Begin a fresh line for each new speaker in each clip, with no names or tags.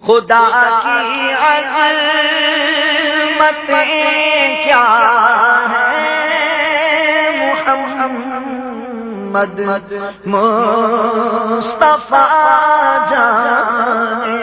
خدا کی عظمتیں کیا ہے، محمد مصطفیٰ جانے۔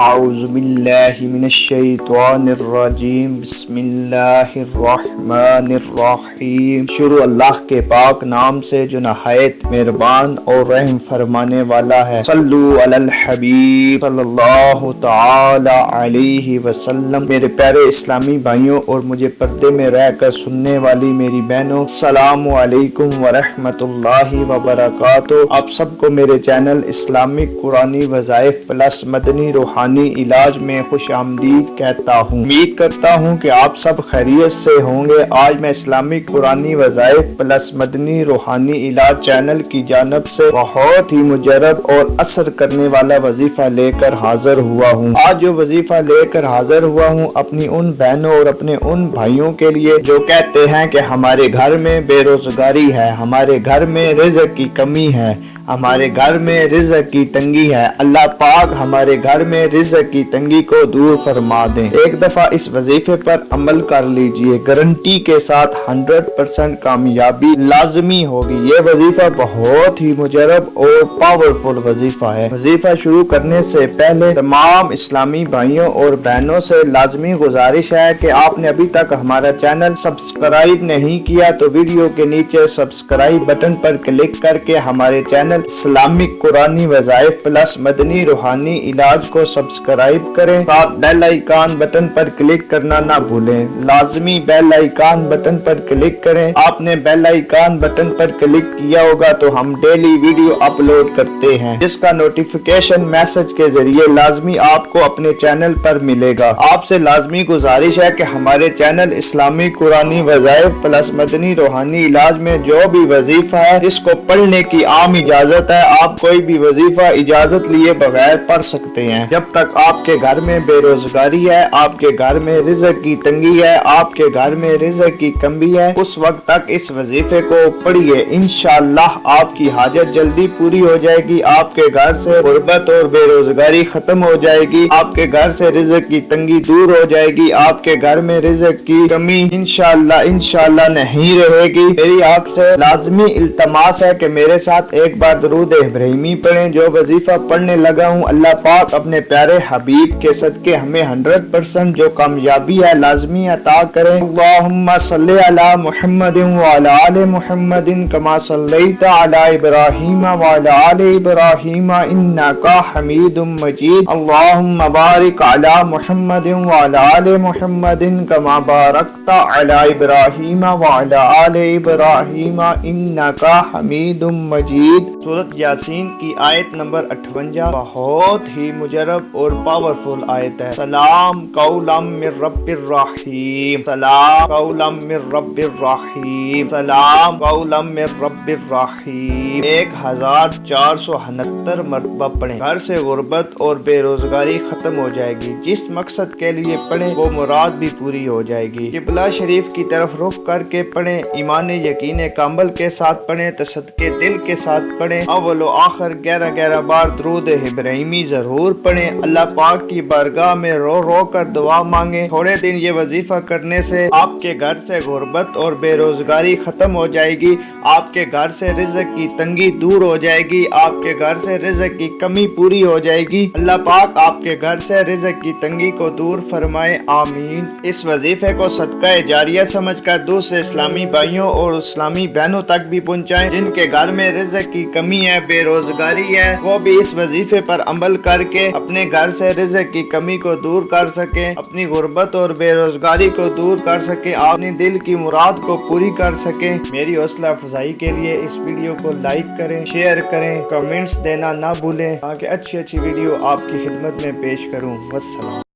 اعوذ باللہ من الشیطان الرجیم، بسم اللہ الرحمن الرحیم۔ شروع اللہ کے پاک نام سے جو نہایت مہربان اور رحم فرمانے والا ہے۔ صلو علی الحبیب صلی اللہ تعالی علیہ وسلم۔ میرے پیارے اسلامی بھائیوں اور مجھے پردے میں رہ کر سننے والی میری بہنوں، السلام علیکم ورحمۃ اللہ وبرکاتہ۔ آپ سب کو میرے چینل اسلامک قرآنی وظائف پلس مدنی روحانی علاج میں خوش آمدید کہتا ہوں۔ امید کرتا ہوں کہ آپ سب خیریت سے ہوں گے۔ آج میں اسلامک قرآنی وظائف پلس مدنی روحانی علاج چینل کی جانب سے بہت ہی مجرب اور اثر کرنے والا وظیفہ لے کر حاضر ہوا ہوں۔ آج جو وظیفہ لے کر حاضر ہوا ہوں اپنی ان بہنوں اور اپنے ان بھائیوں کے لیے جو کہتے ہیں کہ ہمارے گھر میں بے روزگاری ہے، ہمارے گھر میں رزق کی کمی ہے، ہمارے گھر میں رزق کی تنگی ہے۔ اللہ پاک ہمارے گھر میں رزق کی تنگی کو دور فرما دیں۔ ایک دفعہ اس وظیفے پر عمل کر لیجئے، گارنٹی کے ساتھ 100% کامیابی لازمی ہوگی۔ یہ وظیفہ بہت ہی مجرب اور پاورفل وظیفہ ہے۔ وظیفہ شروع کرنے سے پہلے تمام اسلامی بھائیوں اور بہنوں سے لازمی گزارش ہے کہ آپ نے ابھی تک ہمارا چینل سبسکرائب نہیں کیا تو ویڈیو کے نیچے سبسکرائب بٹن پر کلک کر کے ہمارے چینل اسلامک قرآنی وظائف پلس مدنی روحانی علاج کو سبسکرائب کریں۔ ساتھ بیل آئیکن بٹن پر کلک کرنا نہ بھولیں، لازمی بیل آئیکن بٹن پر کلک کریں۔ آپ نے بیل آئیکن بٹن پر کلک کیا ہوگا تو ہم ڈیلی ویڈیو اپلوڈ کرتے ہیں جس کا نوٹیفیکیشن میسج کے ذریعے لازمی آپ کو اپنے چینل پر ملے گا۔ آپ سے لازمی گزارش ہے کہ ہمارے چینل اسلامی قرآنی وظائف پلس مدنی روحانی علاج میں جو بھی وظیفہ ہے اس کو پڑھنے کی عام اجازت ہے۔ آپ کوئی بھی وظیفہ اجازت لیے بغیر پڑھ سکتے ہیں۔ جب تک آپ کے گھر میں بے روزگاری ہے، آپ کے گھر میں رزق کی تنگی ہے، آپ کے گھر میں رزق کی کمی ہے، اس وقت تک اس وظیفے کو پڑھیے۔ انشاءاللہ آپ کی حاجت جلدی پوری ہو جائے گی، آپ کے گھر سے غربت اور بے روزگاری ختم ہو جائے گی، آپ کے گھر سے رزق کی تنگی دور ہو جائے گی، آپ کے گھر میں رزق کی کمی انشاءاللہ نہیں رہے گی۔ میری آپ سے لازمی التماس ہے کہ میرے ساتھ ایک بار درود ابراہیمی پڑھیں۔ جو وظیفہ پڑھنے لگا ہوں اللہ پاک اپنے پیارے حبیب کے صدقے ہمیں 100% جو کامیابی ہے لازمی عطا کریں۔ اللہم صلی علی محمد وعلی آل محمد کما صلیت علی ابراہیم وعلی آل ابراہیم انک حمید مجید۔ اللہم بارک علی محمد وعلی آل محمد کما بارکت علی ابراہیم وعلی آل ابراہیم انک حمید مجید۔ سورۃ یاسین کی آیت نمبر 58 بہت ہی مجرب اور پاورفل آیت ہے۔ سلام قولا من رب الرحیم، سلام قولا من رب الرحیم، سلام قولا من رب الرحیم 1469 مرتبہ پڑھیں۔ گھر سے غربت اور بے روزگاری ختم ہو جائے گی، جس مقصد کے لیے پڑھیں وہ مراد بھی پوری ہو جائے گی۔ قبلہ شریف کی طرف رخ کر کے پڑھیں، ایمان یقین کامل کے ساتھ پڑھیں، تصدیق دل کے ساتھ پڑھیں، اول و آخر 11 بار درود ابراہیمی ضرور پڑھیں۔ اللہ پاک کی بارگاہ میں رو رو کر دعا مانگیں۔ تھوڑے دن یہ وظیفہ کرنے سے آپ کے گھر سے غربت اور بے روزگاری ختم ہو جائے گی، آپ کے گھر سے رزق کی تنگی دور ہو جائے گی، آپ کے گھر سے رزق کی کمی پوری ہو جائے گی۔ اللہ پاک آپ کے گھر سے رزق کی تنگی کو دور فرمائے، آمین۔ اس وظیفے کو صدقہ جاریہ سمجھ کر دوسرے اسلامی بھائیوں اور اسلامی بہنوں تک بھی پہنچائیں جن کے گھر میں رزق کی کمی ہے، بے روزگاری ہے، وہ بھی اس وظیفے پر عمل کر کے اپنے گھر سے رزق کی کمی کو دور کر سکیں، اپنی غربت اور بے روزگاری کو دور کر سکیں، اپنی دل کی مراد کو پوری کر سکیں۔ میری حوصلہ افزائی کے لیے اس ویڈیو کو لائک کریں، شیئر کریں، کمنٹس دینا نہ بھولیں تاکہ اچھی ویڈیو آپ کی خدمت میں پیش کروں۔ والسلام۔